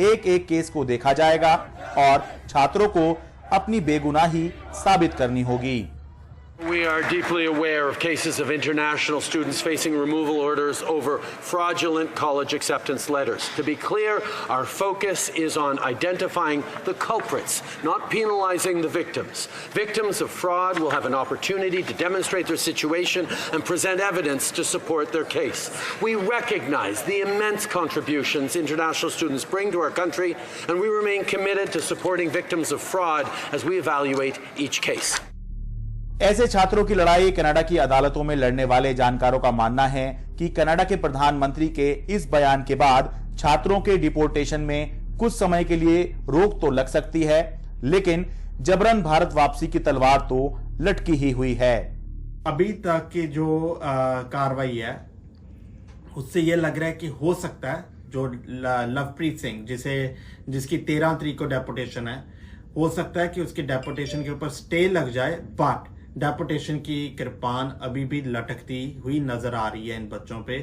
एक एक केस को देखा जाएगा और छात्रों को अपनी बेगुनाही साबित करनी होगी। We are deeply aware of cases of international students facing removal orders over fraudulent college acceptance letters. To be clear, our focus is on identifying the culprits, not penalizing the victims. Victims of fraud will have an opportunity to demonstrate their situation and present evidence to support their case. We recognize the immense contributions international students bring to our country, and we remain committed to supporting victims of fraud as we evaluate each case. ऐसे छात्रों की लड़ाई Canada की अदालतों में लड़ने वाले जानकारों का मानना है कि कनाडा के प्रधानमंत्री के इस बयान के बाद छात्रों के डिपोर्टेशन में कुछ समय के लिए रोक तो लग सकती है, लेकिन जबरन भारत वापसी की तलवार तो लटकी ही हुई है। अभी तक की जो कार्रवाई है उससे ये लग रहा है कि हो सकता है जो लवप्रीत सिंह जिसकी 13 तारीख को डेपुटेशन है, हो सकता है कि उसके डेपुटेशन के ऊपर स्टे लग जाए, बट डेपुटेशन की कृपान अभी भी लटकती हुई नजर आ रही है इन बच्चों पे।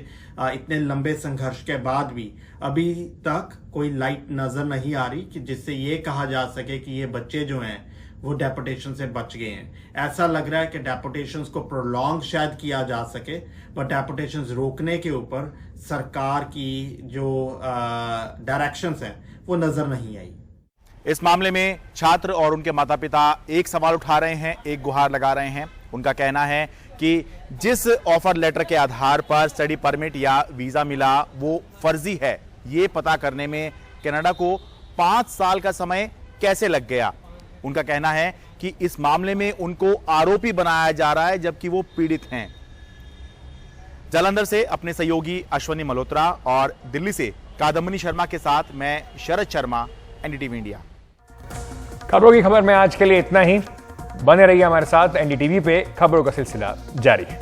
इतने लंबे संघर्ष के बाद भी अभी तक कोई लाइट नजर नहीं आ रही कि जिससे ये कहा जा सके कि ये बच्चे जो हैं वो डेपुटेशन से बच गए हैं। ऐसा लग रहा है कि डेपुटेशंस को प्रोलॉन्ग शायद किया जा सके, पर डेपुटेशंस रोकने के ऊपर सरकार की जो डायरेक्शंस हैं वो नजर नहीं आई। इस मामले में छात्र और उनके माता पिता एक सवाल उठा रहे हैं, एक गुहार लगा रहे हैं। उनका कहना है कि जिस ऑफर लेटर के आधार पर स्टडी परमिट या वीजा मिला वो फर्जी है। ये पता करने में कनाडा को 5 साल का समय कैसे लग गया। उनका कहना है कि इस मामले में उनको आरोपी बनाया जा रहा है, जबकि वो पीड़ित हैं। जालंधर से अपने सहयोगी अश्वनी मल्होत्रा और दिल्ली से कादम्बिनी शर्मा के साथ मैं शरद शर्मा, एनडीटीवी इंडिया। खबरों की खबर में आज के लिए इतना ही। बने रहिए हमारे साथ। एनडीटीवी पे खबरों का सिलसिला जारी है।